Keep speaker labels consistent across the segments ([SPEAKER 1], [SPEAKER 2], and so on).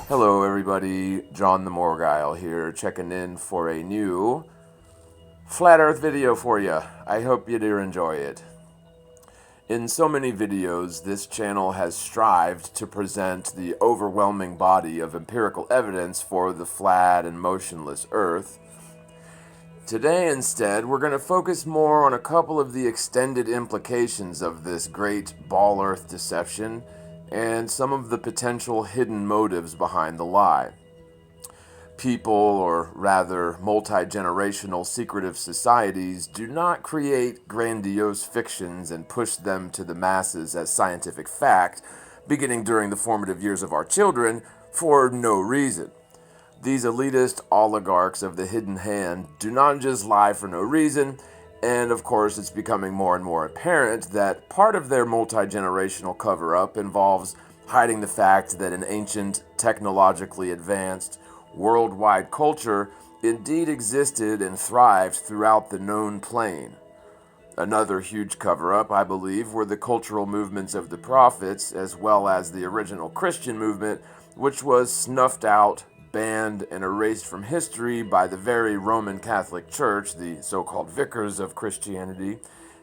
[SPEAKER 1] Hello everybody, John theMorgile here, checking in for a new Flat Earth video for you. I hope you do enjoy it. In so many videos, this channel has strived to present the overwhelming body of empirical evidence for the flat and motionless Earth. Today instead, we're going to focus more on a couple of the extended implications of this great ball Earth deception and some of the potential hidden motives behind the lie. People, or rather multi-generational secretive societies, do not create grandiose fictions and push them to the masses as scientific fact, beginning during the formative years of our children, for no reason. These elitist oligarchs of the hidden hand do not just lie for no reason, and of course it's becoming more and more apparent that part of their multi-generational cover-up involves hiding the fact that an ancient, technologically advanced, worldwide culture indeed existed and thrived throughout the known plane. Another huge cover-up, I believe, were the cultural movements of the prophets, as well as the original Christian movement, which was snuffed out, banned, and erased from history by the very Roman Catholic Church, the so-called vicars of Christianity,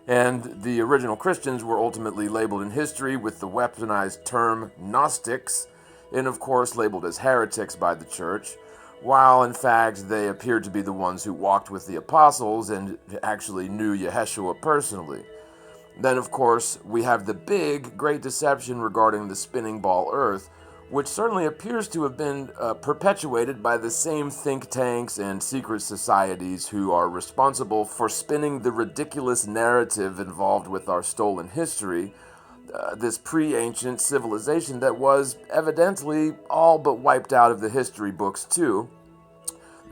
[SPEAKER 1] and the original Christians were ultimately labeled in history with the weaponized term Gnostics, and of course labeled as heretics by the Church, while in fact they appeared to be the ones who walked with the apostles and actually knew Yeshua personally. Then of course we have the big, great deception regarding the spinning ball Earth, which certainly appears to have been perpetuated by the same think tanks and secret societies who are responsible for spinning the ridiculous narrative involved with our stolen history, this pre-ancient civilization that was evidently all but wiped out of the history books too.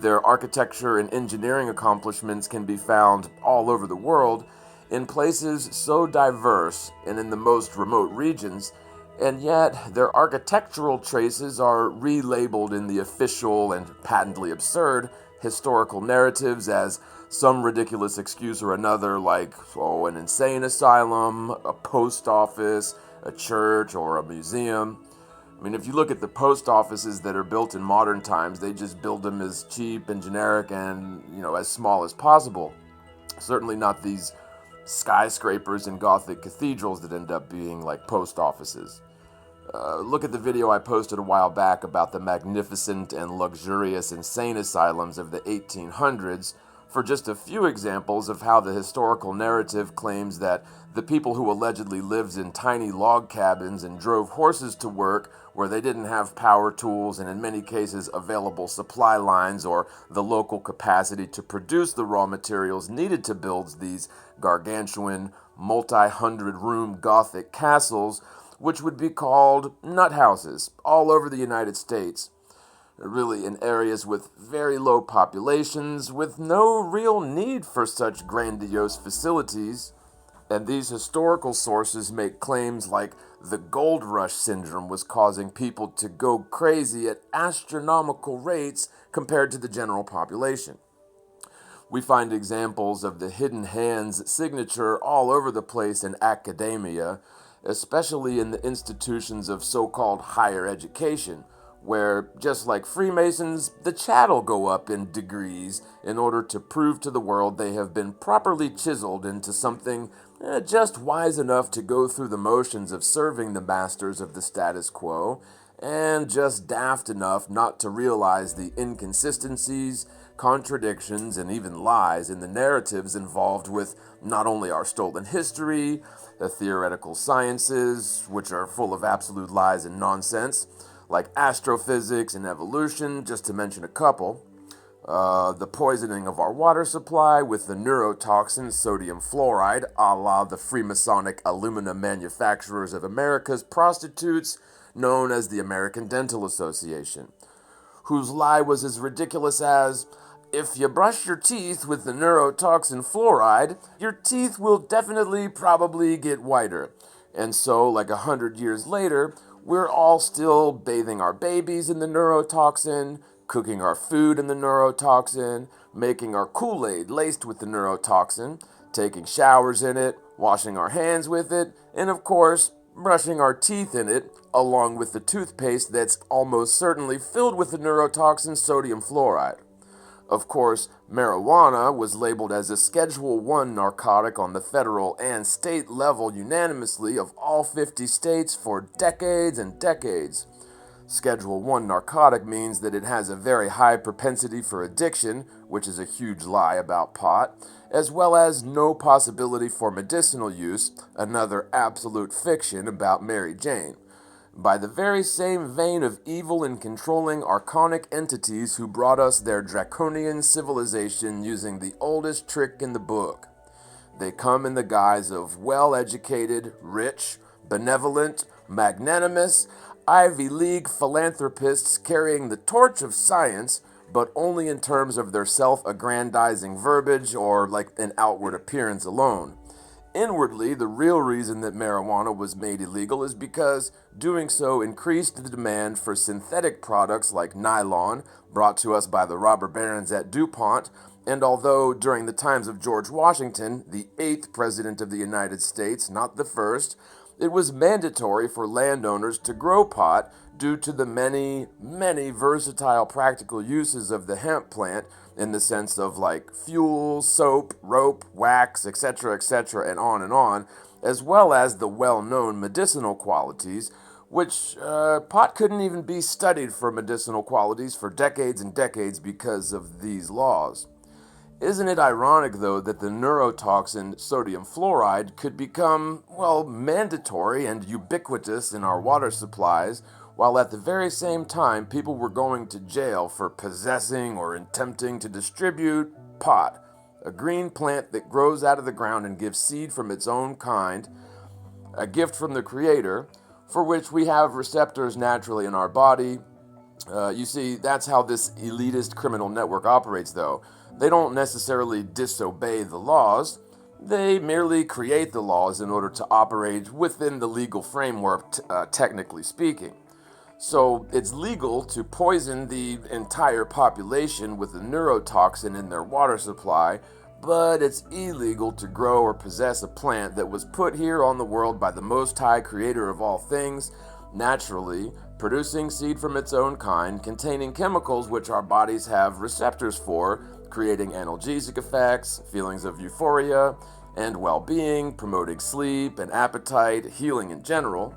[SPEAKER 1] Their architecture and engineering accomplishments can be found all over the world in places so diverse and in the most remote regions, and yet their architectural traces are relabeled in the official and patently absurd historical narratives as some ridiculous excuse or another, like, an insane asylum, a post office, a church, or a museum. I mean, if you look at the post offices that are built in modern times, they just build them as cheap and generic and, as small as possible. Certainly not these skyscrapers and Gothic cathedrals that end up being like post offices. Look at the video I posted a while back about the magnificent and luxurious insane asylums of the 1800s for just a few examples of how the historical narrative claims that the people who allegedly lived in tiny log cabins and drove horses to work where they didn't have power tools and in many cases available supply lines or the local capacity to produce the raw materials needed to build these gargantuan, multi-hundred room Gothic castles, which would be called nut houses all over the United States, really in areas with very low populations, with no real need for such grandiose facilities. And these historical sources make claims like the gold rush syndrome was causing people to go crazy at astronomical rates compared to the general population. We find examples of the hidden hand's signature all over the place in academia, especially in the institutions of so-called higher education, where, just like Freemasons, the chat'll go up in degrees in order to prove to the world they have been properly chiseled into something just wise enough to go through the motions of serving the masters of the status quo, and just daft enough not to realize the inconsistencies, contradictions, and even lies in the narratives involved with not only our stolen history, the theoretical sciences, which are full of absolute lies and nonsense, like astrophysics and evolution, just to mention a couple, the poisoning of our water supply with the neurotoxin sodium fluoride, a la the Freemasonic aluminum manufacturers of America's prostitutes, known as the American Dental Association, whose lie was as ridiculous as, if you brush your teeth with the neurotoxin fluoride, your teeth will definitely probably get whiter. And so, like 100 years later, we're all still bathing our babies in the neurotoxin, cooking our food in the neurotoxin, making our Kool-Aid laced with the neurotoxin, taking showers in it, washing our hands with it, and of course, brushing our teeth in it, along with the toothpaste that's almost certainly filled with the neurotoxin sodium fluoride. Of course, marijuana was labeled as a Schedule 1 narcotic on the federal and state level unanimously of all 50 states for decades and decades. Schedule 1 narcotic means that it has a very high propensity for addiction, which is a huge lie about pot, as well as no possibility for medicinal use, another absolute fiction about Mary Jane. By the very same vein of evil and controlling archonic entities who brought us their draconian civilization using the oldest trick in the book. They come in the guise of well-educated, rich, benevolent, magnanimous, Ivy League philanthropists carrying the torch of science, but only in terms of their self-aggrandizing verbiage or like an outward appearance alone. Inwardly, the real reason that marijuana was made illegal is because doing so increased the demand for synthetic products like nylon, brought to us by the robber barons at DuPont, and although during the times of George Washington, the 8th President of the United States, not the first, it was mandatory for landowners to grow pot due to the many, many versatile practical uses of the hemp plant in the sense of like fuel, soap, rope, wax, etc., and on, as well as the well-known medicinal qualities, which pot couldn't even be studied for medicinal qualities for decades and decades because of these laws. Isn't it ironic, though, that the neurotoxin sodium fluoride could become, well, mandatory and ubiquitous in our water supplies, while at the very same time people were going to jail for possessing or attempting to distribute pot, a green plant that grows out of the ground and gives seed from its own kind, a gift from the Creator, for which we have receptors naturally in our body. You see, that's how this elitist criminal network operates, though. They don't necessarily disobey the laws. They merely create the laws in order to operate within the legal framework, technically speaking. So it's legal to poison the entire population with a neurotoxin in their water supply, but it's illegal to grow or possess a plant that was put here on the world by the Most High Creator of all things, naturally, producing seed from its own kind, containing chemicals which our bodies have receptors for, creating analgesic effects, feelings of euphoria, and well-being, promoting sleep and appetite, healing in general.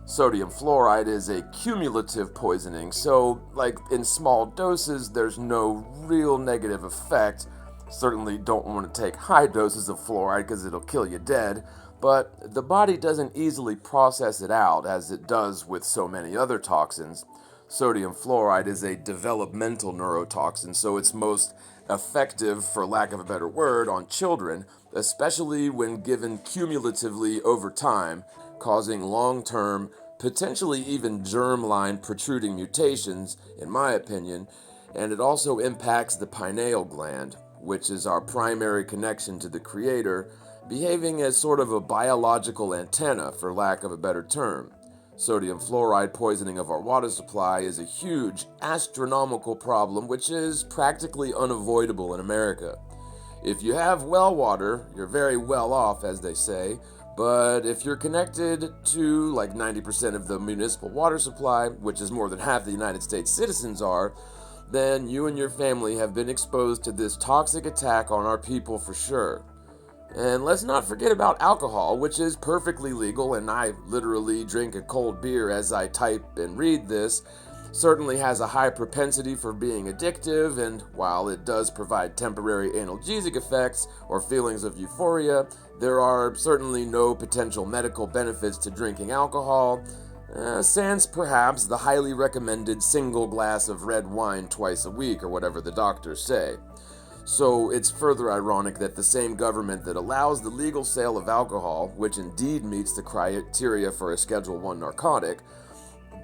[SPEAKER 1] Sodium fluoride is a cumulative poisoning, so like in small doses, there's no real negative effect. Certainly don't want to take high doses of fluoride because it'll kill you dead, but the body doesn't easily process it out as it does with so many other toxins. Sodium fluoride is a developmental neurotoxin, so it's most effective, for lack of a better word, on children, especially when given cumulatively over time, causing long-term, potentially even germline protruding mutations, in my opinion, and it also impacts the pineal gland, which is our primary connection to the Creator, behaving as sort of a biological antenna, for lack of a better term. Sodium fluoride poisoning of our water supply is a huge, astronomical problem which is practically unavoidable in America. If you have well water, you're very well off, as they say, but if you're connected to like 90% of the municipal water supply, which is more than half the United States citizens are, then you and your family have been exposed to this toxic attack on our people for sure. And let's not forget about alcohol, which is perfectly legal, and I literally drink a cold beer as I type and read this, certainly has a high propensity for being addictive, and while it does provide temporary analgesic effects or feelings of euphoria, there are certainly no potential medical benefits to drinking alcohol, sans perhaps the highly recommended single glass of red wine twice a week or whatever the doctors say. So it's further ironic that the same government that allows the legal sale of alcohol, which indeed meets the criteria for a Schedule 1 narcotic,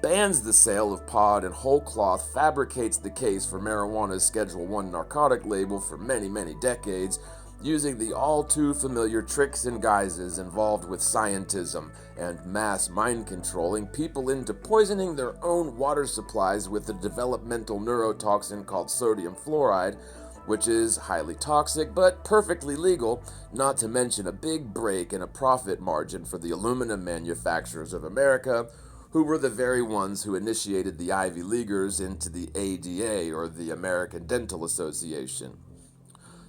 [SPEAKER 1] bans the sale of pod and whole cloth, fabricates the case for marijuana's Schedule 1 narcotic label for many, many decades, using the all-too-familiar tricks and guises involved with scientism and mass mind-controlling people into poisoning their own water supplies with a developmental neurotoxin called sodium fluoride, which is highly toxic but perfectly legal, not to mention a big break in a profit margin for the aluminum manufacturers of America, who were the very ones who initiated the Ivy Leaguers into the ADA, or the American Dental Association.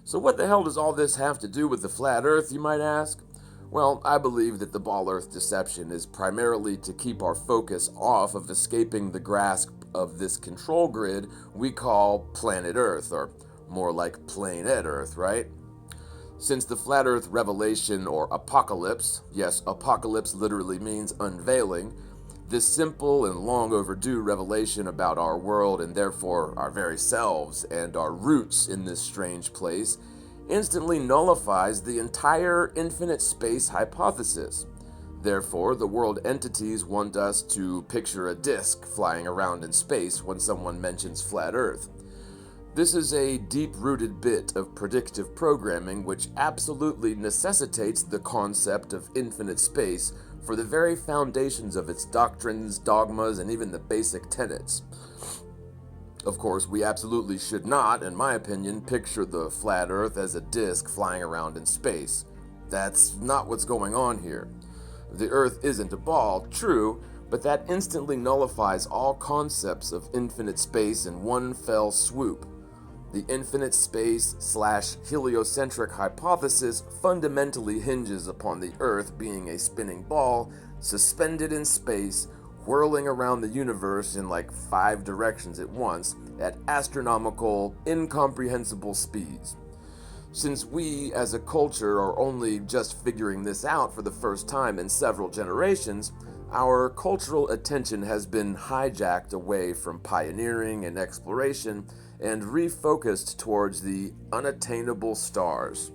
[SPEAKER 1] So what the hell does all this have to do with the flat earth, you might ask? Well, I believe that the ball earth deception is primarily to keep our focus off of escaping the grasp of this control grid we call planet Earth, or more like planet Earth, right? Since the flat earth revelation, or apocalypse, yes, apocalypse literally means unveiling, this simple and long overdue revelation about our world, and therefore our very selves and our roots in this strange place, instantly nullifies the entire infinite space hypothesis. Therefore, the world entities want us to picture a disk flying around in space when someone mentions flat earth. This is a deep-rooted bit of predictive programming which absolutely necessitates the concept of infinite space for the very foundations of its doctrines, dogmas, and even the basic tenets. Of course, we absolutely should not, in my opinion, picture the flat earth as a disk flying around in space. That's not what's going on here. The earth isn't a ball, true, but that instantly nullifies all concepts of infinite space in one fell swoop. The infinite space/heliocentric hypothesis fundamentally hinges upon the Earth being a spinning ball, suspended in space, whirling around the universe in like 5 directions at once, at astronomical, incomprehensible speeds. Since we, as a culture, are only just figuring this out for the first time in several generations, our cultural attention has been hijacked away from pioneering and exploration and refocused towards the unattainable stars.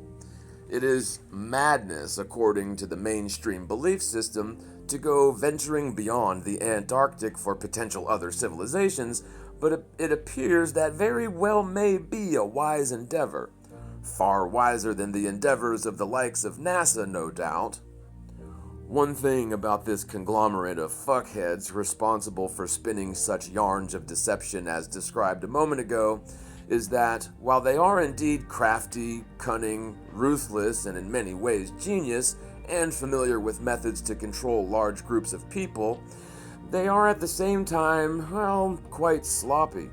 [SPEAKER 1] It is madness, according to the mainstream belief system, to go venturing beyond the Antarctic for potential other civilizations, but it appears that very well may be a wise endeavor. Far wiser than the endeavors of the likes of NASA, no doubt. One thing about this conglomerate of fuckheads responsible for spinning such yarns of deception as described a moment ago is that, while they are indeed crafty, cunning, ruthless, and in many ways genius, and familiar with methods to control large groups of people, they are at the same time, well, quite sloppy.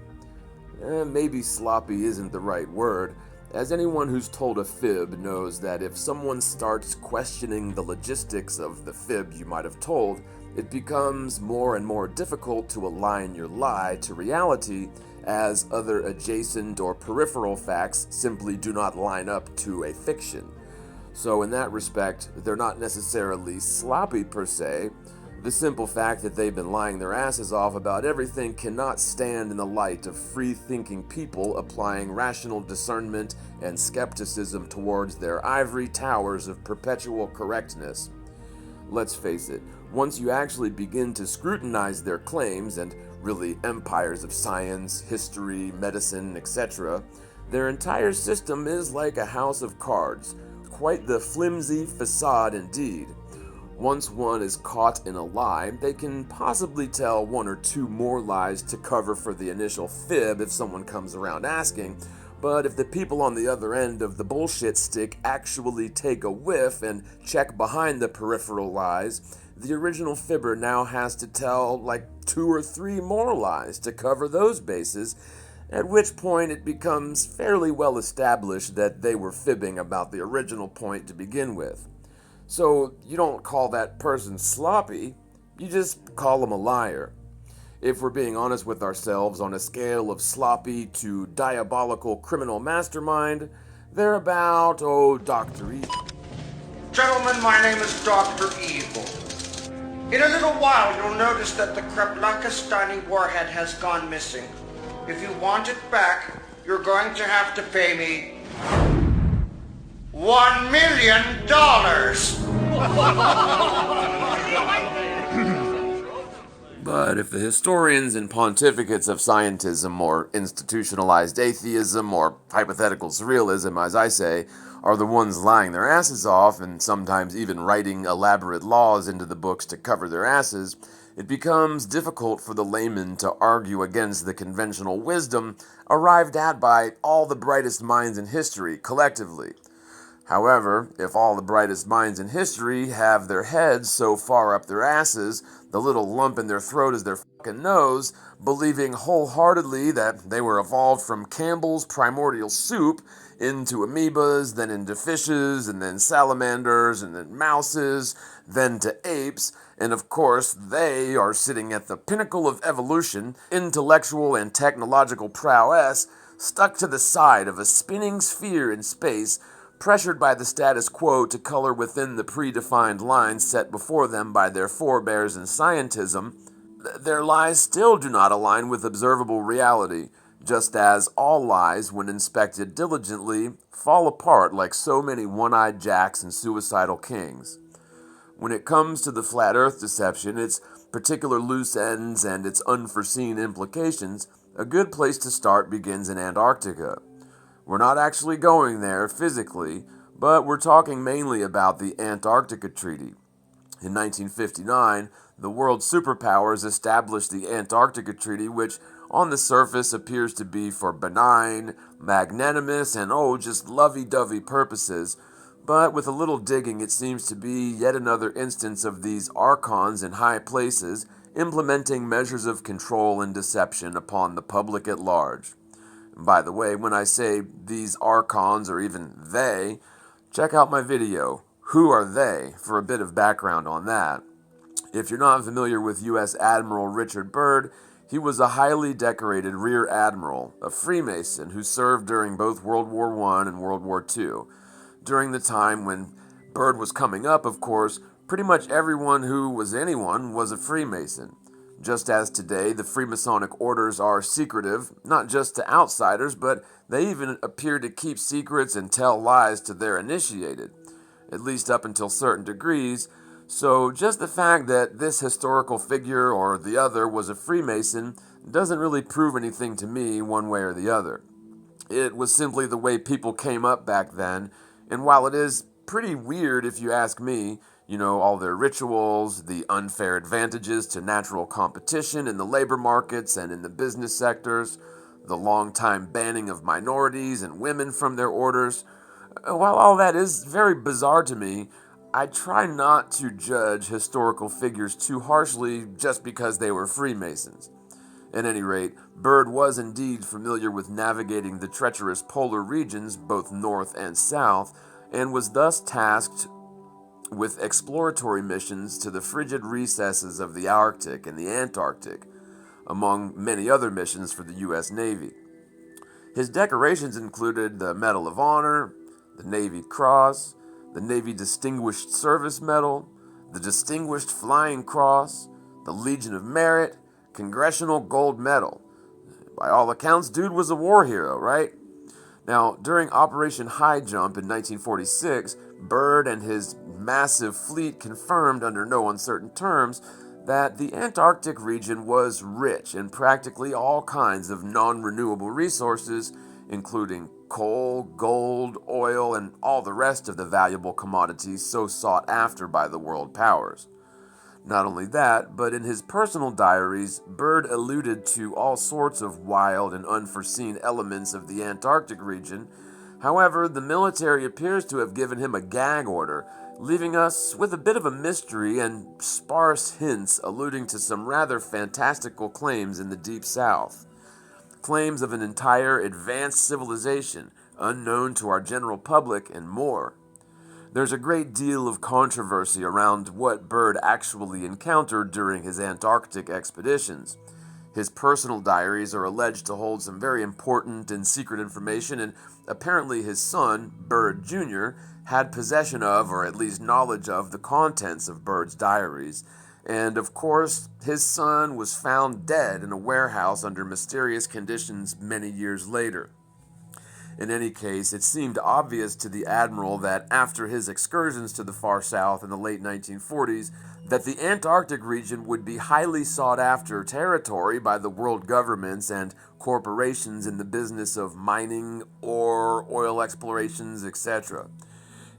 [SPEAKER 1] Maybe sloppy isn't the right word, as anyone who's told a fib knows that if someone starts questioning the logistics of the fib you might have told, it becomes more and more difficult to align your lie to reality, as other adjacent or peripheral facts simply do not line up to a fiction. So in that respect, they're not necessarily sloppy per se. The simple fact that they've been lying their asses off about everything cannot stand in the light of free-thinking people applying rational discernment and skepticism towards their ivory towers of perpetual correctness. Let's face it, once you actually begin to scrutinize their claims, and really empires of science, history, medicine, etc., their entire system is like a house of cards, quite the flimsy facade indeed. Once one is caught in a lie, they can possibly tell 1 or 2 more lies to cover for the initial fib if someone comes around asking, but if the people on the other end of the bullshit stick actually take a whiff and check behind the peripheral lies, the original fibber now has to tell like 2 or 3 more lies to cover those bases, at which point it becomes fairly well established that they were fibbing about the original point to begin with. So you don't call that person sloppy, you just call them a liar. If we're being honest with ourselves, on a scale of sloppy to diabolical criminal mastermind, they're about, Dr. Evil.
[SPEAKER 2] Gentlemen, my name is Dr. Evil. In a little while, you'll notice that the Kreplakistani warhead has gone missing. If you want it back, you're going to have to pay me $1 million.
[SPEAKER 1] But if the historians and pontificates of scientism, or institutionalized atheism, or hypothetical surrealism, as I say, are the ones lying their asses off and sometimes even writing elaborate laws into the books to cover their asses, it becomes difficult for the layman to argue against the conventional wisdom arrived at by all the brightest minds in history collectively. However, if all the brightest minds in history have their heads so far up their asses, the little lump in their throat is their fucking nose, believing wholeheartedly that they were evolved from Campbell's primordial soup into amoebas, then into fishes, and then salamanders, and then mouses, then to apes, and of course they are sitting at the pinnacle of evolution, intellectual and technological prowess, stuck to the side of a spinning sphere in space, pressured by the status quo to color within the predefined lines set before them by their forebears in scientism, their lies still do not align with observable reality, just as all lies, when inspected diligently, fall apart like so many one-eyed jacks and suicidal kings. When it comes to the flat earth deception, its particular loose ends and its unforeseen implications, a good place to start begins in Antarctica. We're not actually going there physically, but we're talking mainly about the Antarctica Treaty. In 1959, the world superpowers established the Antarctica Treaty, which on the surface appears to be for benign, magnanimous, and just lovey-dovey purposes, but with a little digging it seems to be yet another instance of these archons in high places implementing measures of control and deception upon the public at large. By the way, when I say these archons or even they, check out my video, Who Are They?, for a bit of background on that. If you're not familiar with U.S. Admiral Richard Byrd, he was a highly decorated Rear Admiral, a Freemason who served during both World War I and World War II. During the time when Byrd was coming up, of course, pretty much everyone who was anyone was a Freemason. Just as today, the Freemasonic orders are secretive, not just to outsiders, but they even appear to keep secrets and tell lies to their initiated, at least up until certain degrees. So just the fact that this historical figure or the other was a Freemason doesn't really prove anything to me one way or the other. It was simply the way people came up back then, and while it is pretty weird if you ask me, all their rituals, the unfair advantages to natural competition in the labor markets and in the business sectors, the long-time banning of minorities and women from their orders. While all that is very bizarre to me, I try not to judge historical figures too harshly just because they were Freemasons. At any rate, Byrd was indeed familiar with navigating the treacherous polar regions, both north and south, and was thus tasked with exploratory missions to the frigid recesses of the Arctic and the Antarctic, among many other missions for the U.S. Navy. His decorations included the Medal of Honor, the Navy Cross, the Navy Distinguished Service Medal, the Distinguished Flying Cross, the Legion of Merit, Congressional Gold Medal. By all accounts, dude was a war hero, right? Now, during Operation High Jump in 1946, Byrd and his massive fleet confirmed under no uncertain terms that the Antarctic region was rich in practically all kinds of non-renewable resources, including coal, gold, oil, and all the rest of the valuable commodities so sought after by the world powers. Not only that, but in his personal diaries, Byrd alluded to all sorts of wild and unforeseen elements of the Antarctic region. However, the military appears to have given him a gag order, leaving us with a bit of a mystery and sparse hints alluding to some rather fantastical claims in the Deep South. Claims of an entire advanced civilization, unknown to our general public, and more. There's a great deal of controversy around what Byrd actually encountered during his Antarctic expeditions. His personal diaries are alleged to hold some very important and secret information, and apparently his son, Byrd Jr., had possession of, or at least knowledge of, the contents of Byrd's diaries. And of course, his son was found dead in a warehouse under mysterious conditions many years later. In any case, it seemed obvious to the admiral that after his excursions to the far south in the late 1940s, that the Antarctic region would be highly sought after territory by the world governments and corporations in the business of mining or oil explorations, etc.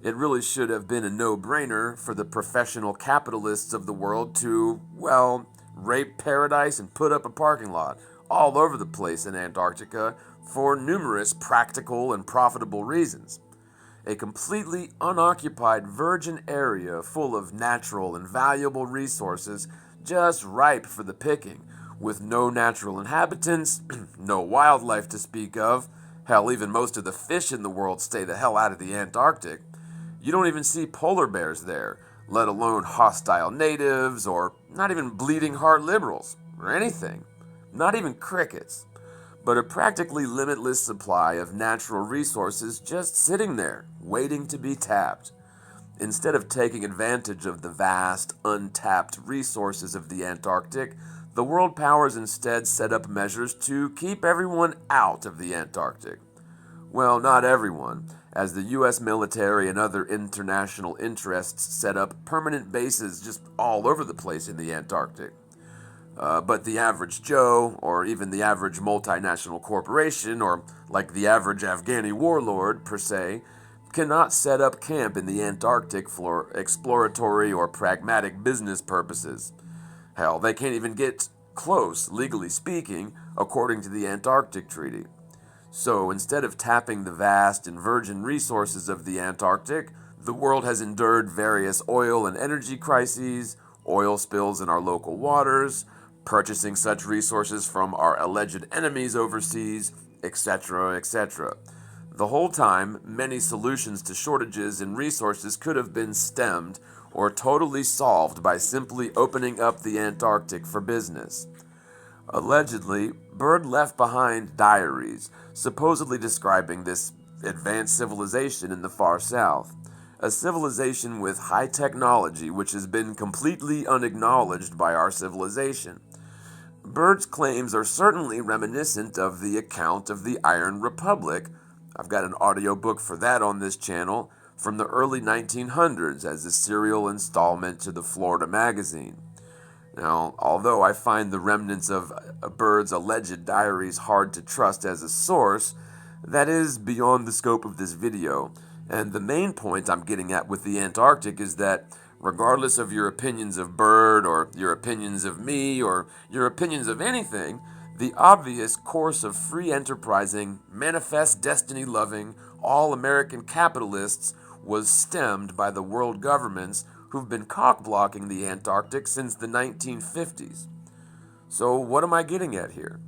[SPEAKER 1] It really should have been a no-brainer for the professional capitalists of the world to, well, rape paradise and put up a parking lot all over the place in Antarctica for numerous practical and profitable reasons. A completely unoccupied virgin area full of natural and valuable resources just ripe for the picking, with no natural inhabitants, no wildlife to speak of. Hell, even most of the fish in the world stay the hell out of the Antarctic. You don't even see polar bears there, let alone hostile natives or not even bleeding heart liberals or anything. Not even crickets. But a practically limitless supply of natural resources just sitting there, waiting to be tapped. Instead of taking advantage of the vast, untapped resources of the Antarctic, the world powers instead set up measures to keep everyone out of the Antarctic. Well, not everyone, as the U.S. military and other international interests set up permanent bases just all over the place in the Antarctic. But the average Joe, or even the average multinational corporation, or like the average Afghani warlord, per se, cannot set up camp in the Antarctic for exploratory or pragmatic business purposes. Hell, they can't even get close, legally speaking, according to the Antarctic Treaty. So instead of tapping the vast and virgin resources of the Antarctic, the world has endured various oil and energy crises, oil spills in our local waters, purchasing such resources from our alleged enemies overseas, etc., etc. The whole time, many solutions to shortages in resources could have been stemmed or totally solved by simply opening up the Antarctic for business. Allegedly, Byrd left behind diaries, supposedly describing this advanced civilization in the far south, a civilization with high technology which has been completely unacknowledged by our civilization. Byrd's claims are certainly reminiscent of the account of the Iron Republic. I've got an audiobook for that on this channel from the early 1900s as a serial installment to the Florida magazine. Now, although I find the remnants of Byrd's alleged diaries hard to trust as a source, that is beyond the scope of this video, and the main point I'm getting at with the Antarctic is that regardless of your opinions of Byrd, or your opinions of me, or your opinions of anything, the obvious course of free enterprising, manifest destiny-loving, all-American capitalists was stemmed by the world governments who've been cock-blocking the Antarctic since the 1950s. So what am I getting at here?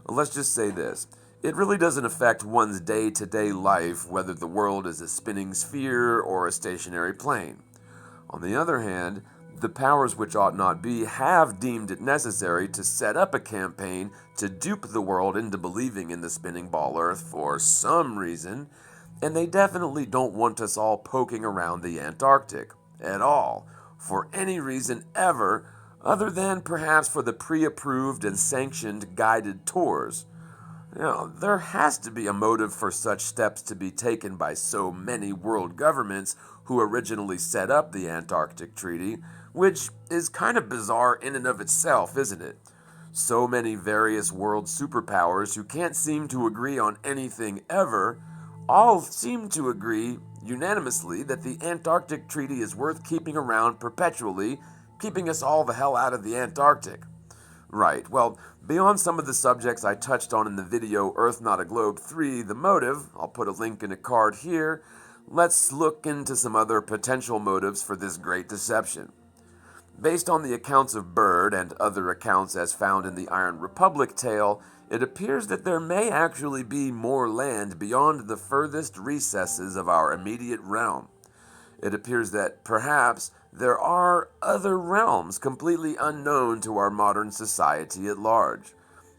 [SPEAKER 1] Well, let's just say this. It really doesn't affect one's day-to-day life whether the world is a spinning sphere or a stationary plane. On the other hand, the powers which ought not be have deemed it necessary to set up a campaign to dupe the world into believing in the spinning ball Earth for some reason, and they definitely don't want us all poking around the Antarctic at all, for any reason ever, other than perhaps for the pre-approved and sanctioned guided tours. There has to be a motive for such steps to be taken by so many world governments who originally set up the Antarctic Treaty, which is kind of bizarre in and of itself, isn't it? So many various world superpowers who can't seem to agree on anything ever, all seem to agree unanimously that the Antarctic Treaty is worth keeping around perpetually, keeping us all the hell out of the Antarctic. Right, well, beyond some of the subjects I touched on in the video Earth Not a Globe 3, The Motive, I'll put a link in a card here, let's look into some other potential motives for this great deception. Based on the accounts of Byrd and other accounts as found in the Iron Republic tale, it appears that there may actually be more land beyond the furthest recesses of our immediate realm. It appears that perhaps there are other realms completely unknown to our modern society at large.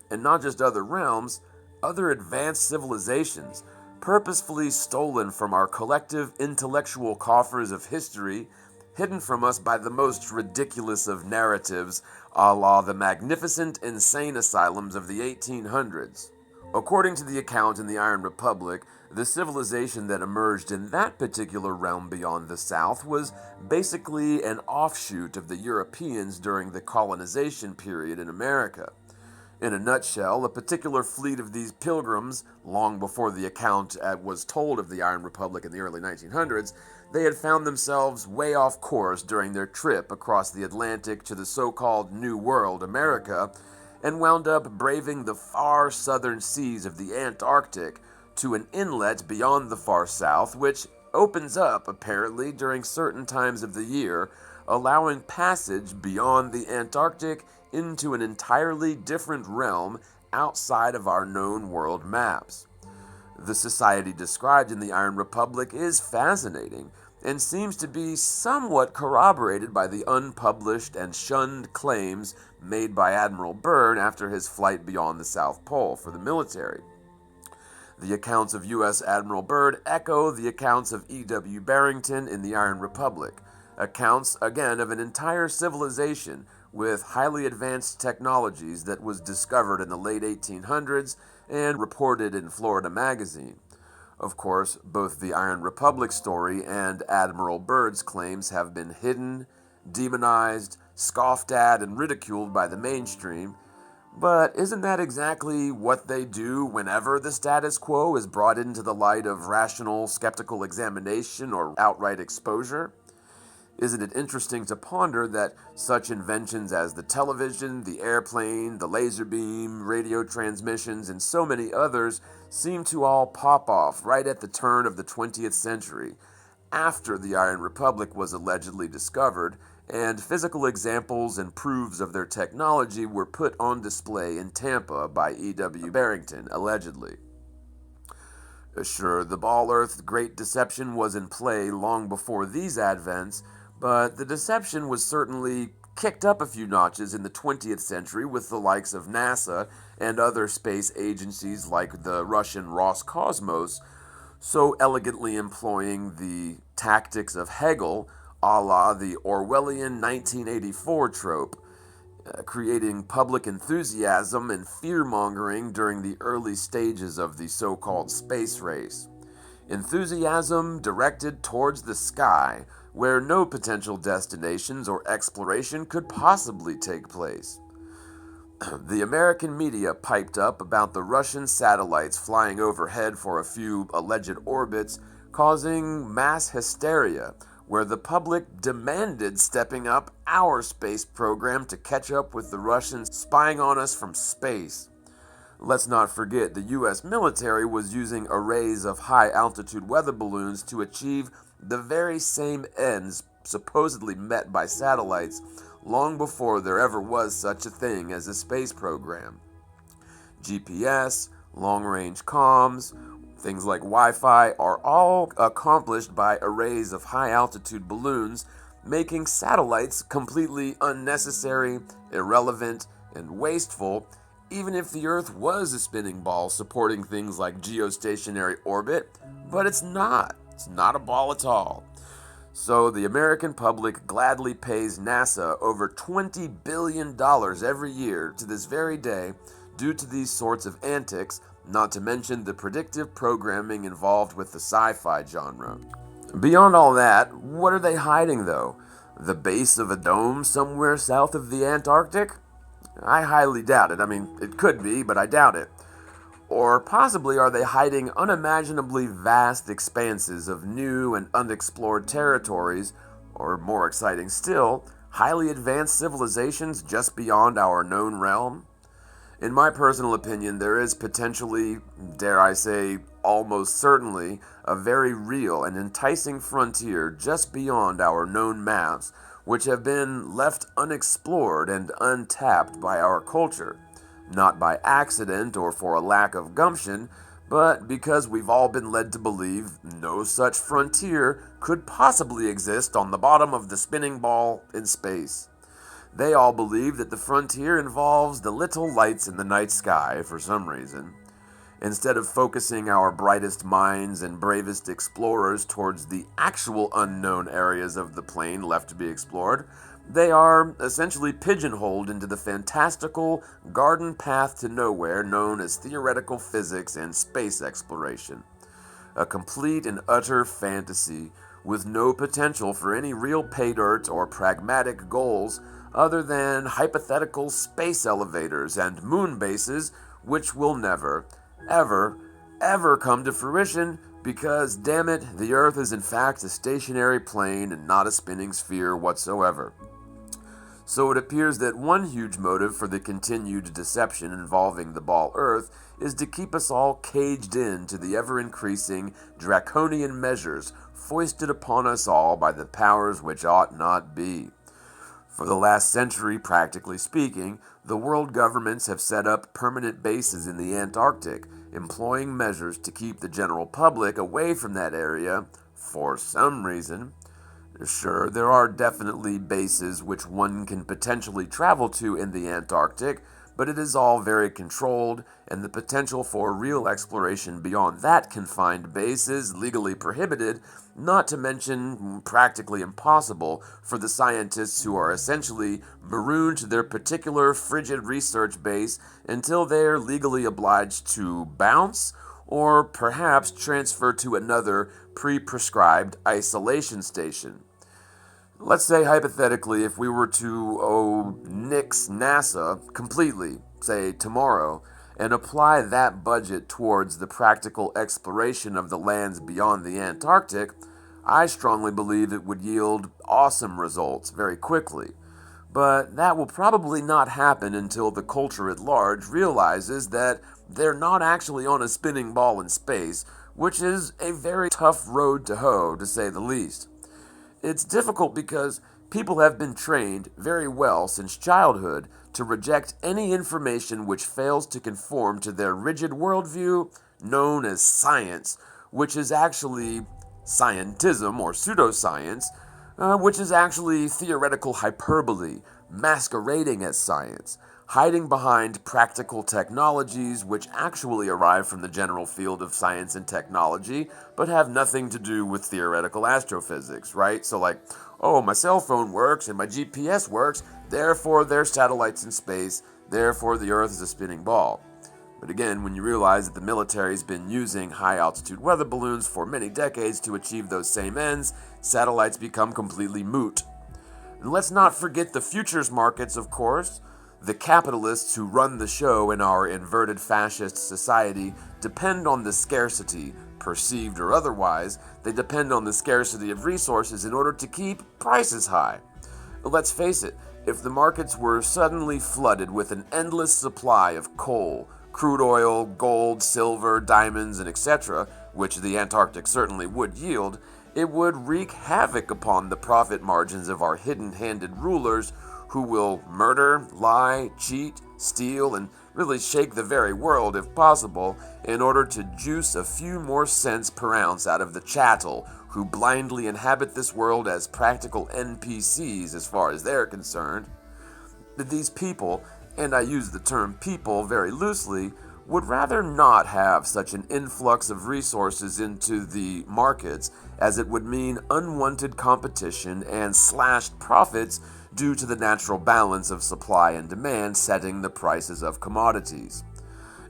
[SPEAKER 1] And not just other realms, other advanced civilizations, purposefully stolen from our collective intellectual coffers of history, hidden from us by the most ridiculous of narratives, a la the Magnificent insane asylums of the 1800s. According to the account in the Iron Republic, the civilization that emerged in that particular realm beyond the south was basically an offshoot of the Europeans during the colonization period in America. In a nutshell, a particular fleet of these pilgrims, long before the account was told of the Iron Republic in the early 1900s, they had found themselves way off course during their trip across the Atlantic to the so-called New World, America, and wound up braving the far southern seas of the Antarctic to an inlet beyond the far south, which opens up, apparently, during certain times of the year, allowing passage beyond the Antarctic into an entirely different realm outside of our known world maps. The society described in the Iron Republic is fascinating and seems to be somewhat corroborated by the unpublished and shunned claims made by Admiral Byrd after his flight beyond the South Pole for the military. The accounts of U.S. Admiral Byrd echo the accounts of E.W. Barrington in the Iron Republic, accounts, again, of an entire civilization with highly advanced technologies that was discovered in the late 1800s and reported in Florida Magazine. Of course, both the Iron Republic story and Admiral Byrd's claims have been hidden, demonized, scoffed at, and ridiculed by the mainstream. But isn't that exactly what they do whenever the status quo is brought into the light of rational, skeptical examination or outright exposure? Isn't it interesting to ponder that such inventions as the television, the airplane, the laser beam, radio transmissions, and so many others seem to all pop off right at the turn of the 20th century, after the Iron Republic was allegedly discovered, and physical examples and proofs of their technology were put on display in Tampa by E.W. Barrington, allegedly. Sure, the Ball Earth Great Deception was in play long before these advents, but the deception was certainly kicked up a few notches in the 20th century with the likes of NASA and other space agencies like the Russian Roscosmos, so elegantly employing the tactics of Hegel, a la the Orwellian 1984 trope, creating public enthusiasm and fear-mongering during the early stages of the so-called space race. Enthusiasm directed towards the sky, where no potential destinations or exploration could possibly take place. The American media piped up about the Russian satellites flying overhead for a few alleged orbits, causing mass hysteria, where the public demanded stepping up our space program to catch up with the Russians spying on us from space. Let's not forget the U.S. military was using arrays of high-altitude weather balloons to achieve the very same ends supposedly met by satellites long before there ever was such a thing as a space program. GPS, long-range comms, things like Wi-Fi are all accomplished by arrays of high-altitude balloons, making satellites completely unnecessary, irrelevant, and wasteful, even if the Earth was a spinning ball supporting things like geostationary orbit, but it's not. It's not a ball at all. So the American public gladly pays NASA over $20 billion every year to this very day due to these sorts of antics, not to mention the predictive programming involved with the sci-fi genre. Beyond all that, what are they hiding though? The base of a dome somewhere south of the Antarctic? I highly doubt it. I mean, it could be, but I doubt it. Or possibly are they hiding unimaginably vast expanses of new and unexplored territories, or more exciting still, highly advanced civilizations just beyond our known realm? In my personal opinion, there is potentially, dare I say, almost certainly, a very real and enticing frontier just beyond our known maps, which have been left unexplored and untapped by our culture, not by accident or for a lack of gumption, but because we've all been led to believe no such frontier could possibly exist on the bottom of the spinning ball in space. They all believe that the frontier involves the little lights in the night sky for some reason. Instead of focusing our brightest minds and bravest explorers towards the actual unknown areas of the plane left to be explored, they are essentially pigeonholed into the fantastical garden path to nowhere known as theoretical physics and space exploration. A complete and utter fantasy with no potential for any real pay dirt or pragmatic goals other than hypothetical space elevators and moon bases which will never, ever come to fruition because, damn it, the Earth is in fact a stationary plane and not a spinning sphere whatsoever. So it appears that one huge motive for the continued deception involving the ball Earth is to keep us all caged in to the ever-increasing draconian measures foisted upon us all by the powers which ought not be. For the last century, practically speaking, the world governments have set up permanent bases in the Antarctic, employing measures to keep the general public away from that area for some reason. Sure, there are definitely bases which one can potentially travel to in the Antarctic, but it is all very controlled, and the potential for real exploration beyond that confined base is legally prohibited, not to mention practically impossible for the scientists who are essentially marooned to their particular frigid research base until they are legally obliged to bounce or perhaps transfer to another pre-prescribed isolation station. Let's say, hypothetically, if we were to nix NASA completely, say tomorrow, and apply that budget towards the practical exploration of the lands beyond the Antarctic, I strongly believe it would yield awesome results very quickly. But that will probably not happen until the culture at large realizes that they're not actually on a spinning ball in space, which is a very tough road to hoe, to say the least. It's difficult because people have been trained very well since childhood to reject any information which fails to conform to their rigid worldview known as science, which is actually scientism or pseudoscience, which is actually theoretical hyperbole masquerading as science, hiding behind practical technologies which actually arrive from the general field of science and technology, but have nothing to do with theoretical astrophysics, right? So like, oh, my cell phone works and my GPS works, therefore there's satellites in space, therefore the Earth is a spinning ball. But again, when you realize that the military's been using high-altitude weather balloons for many decades to achieve those same ends, satellites become completely moot. And let's not forget the futures markets, of course. The capitalists who run the show in our inverted fascist society depend on the scarcity, perceived or otherwise, they depend on the scarcity of resources in order to keep prices high. Let's face it, if the markets were suddenly flooded with an endless supply of coal, crude oil, gold, silver, diamonds, and etc., which the Antarctic certainly would yield, it would wreak havoc upon the profit margins of our hidden-handed rulers who will murder, lie, cheat, steal, and really shake the very world if possible in order to juice a few more cents per ounce out of the chattel who blindly inhabit this world as practical NPCs as far as they're concerned. These people, and I use the term people very loosely, would rather not have such an influx of resources into the markets, as it would mean unwanted competition and slashed profits due to the natural balance of supply and demand setting the prices of commodities.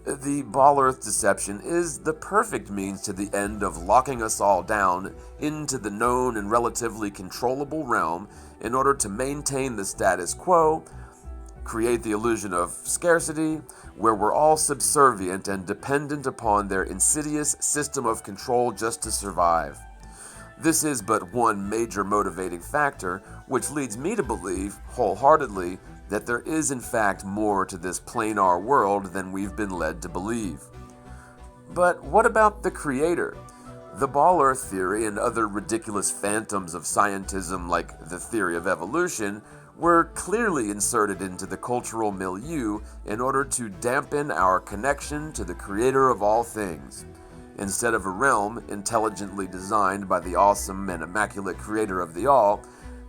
[SPEAKER 1] The Ball Earth deception is the perfect means to the end of locking us all down into the known and relatively controllable realm in order to maintain the status quo, create the illusion of scarcity, where we're all subservient and dependent upon their insidious system of control just to survive. This is but one major motivating factor, which leads me to believe, wholeheartedly, that there is in fact more to this planar world than we've been led to believe. But what about the Creator? The Ball Earth theory and other ridiculous phantoms of scientism like the theory of evolution were clearly inserted into the cultural milieu in order to dampen our connection to the Creator of all things. Instead of a realm intelligently designed by the awesome and immaculate Creator of the all,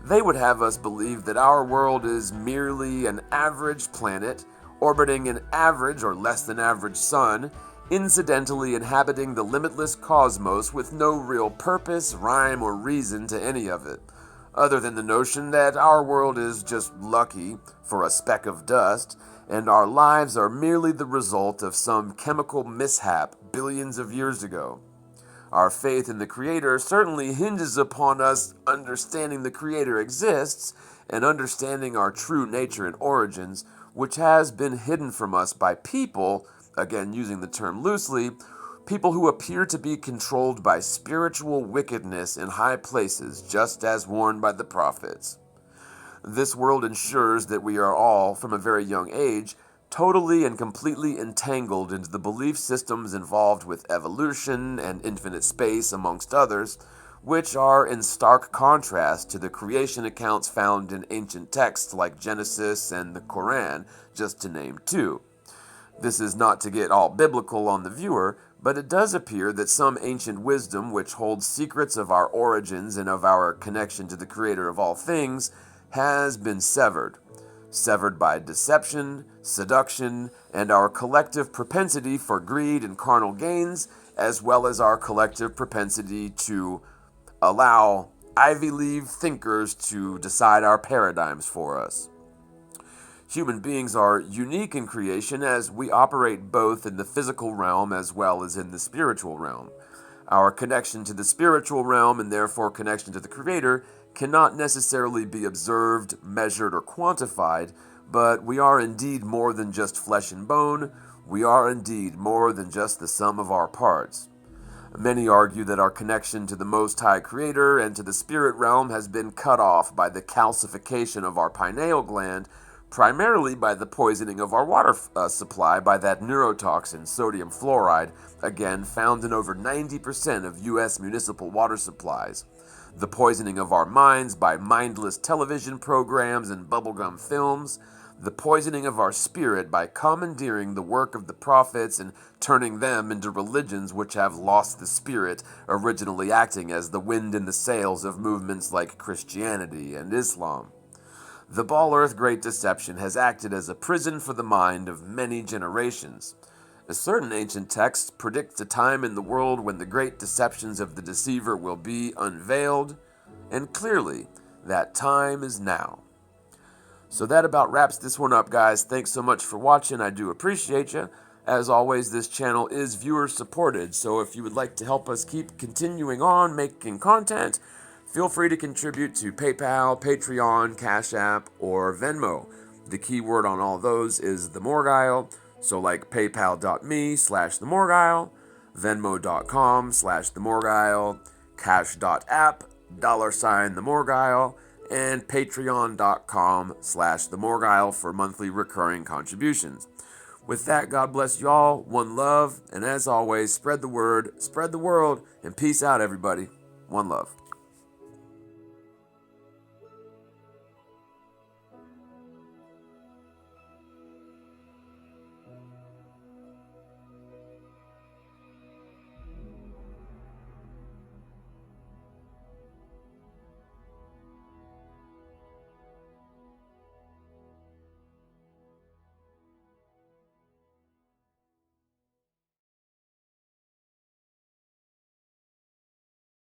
[SPEAKER 1] they would have us believe that our world is merely an average planet, orbiting an average or less than average sun, incidentally inhabiting the limitless cosmos with no real purpose, rhyme, or reason to any of it, other than the notion that our world is just lucky for a speck of dust, and our lives are merely the result of some chemical mishap billions of years ago. Our faith in the Creator certainly hinges upon us understanding the Creator exists and understanding our true nature and origins, which has been hidden from us by people, again using the term loosely, people who appear to be controlled by spiritual wickedness in high places, just as warned by the prophets. This world ensures that we are all, from a very young age, totally and completely entangled into the belief systems involved with evolution and infinite space, amongst others, which are in stark contrast to the creation accounts found in ancient texts like Genesis and the Quran, just to name two. This is not to get all biblical on the viewer, but it does appear that some ancient wisdom which holds secrets of our origins and of our connection to the Creator of all things has been severed. Severed by deception, seduction, and our collective propensity for greed and carnal gains, as well as our collective propensity to allow Ivy League thinkers to decide our paradigms for us. Human beings are unique in creation as we operate both in the physical realm as well as in the spiritual realm. Our connection to the spiritual realm, and therefore connection to the Creator, cannot necessarily be observed, measured, or quantified, but we are indeed more than just flesh and bone. We are indeed more than just the sum of our parts. Many argue that our connection to the Most High Creator and to the spirit realm has been cut off by the calcification of our pineal gland, primarily by the poisoning of our water supply by that neurotoxin, sodium fluoride, again found in over 90% of U.S. municipal water supplies. The poisoning of our minds by mindless television programs and bubblegum films, the poisoning of our spirit by commandeering the work of the prophets and turning them into religions which have lost the spirit, originally acting as the wind in the sails of movements like Christianity and Islam. The Ball Earth Great Deception has acted as a prison for the mind of many generations. A certain ancient text predicts a time in the world when the great deceptions of the deceiver will be unveiled, and clearly, that time is now. So that about wraps this one up, guys. Thanks so much for watching. I do appreciate you. As always, this channel is viewer supported, so if you would like to help us keep continuing on making content, feel free to contribute to PayPal, Patreon, Cash App, or Venmo. The keyword on all those is theMorgile, so like paypal.me/theMorgile, venmo.com/theMorgile, cash.app, $theMorgile, and patreon.com/theMorgile for monthly recurring contributions. With that, God bless you all, one love, and as always, spread the word, spread the world, and peace out, everybody. One love.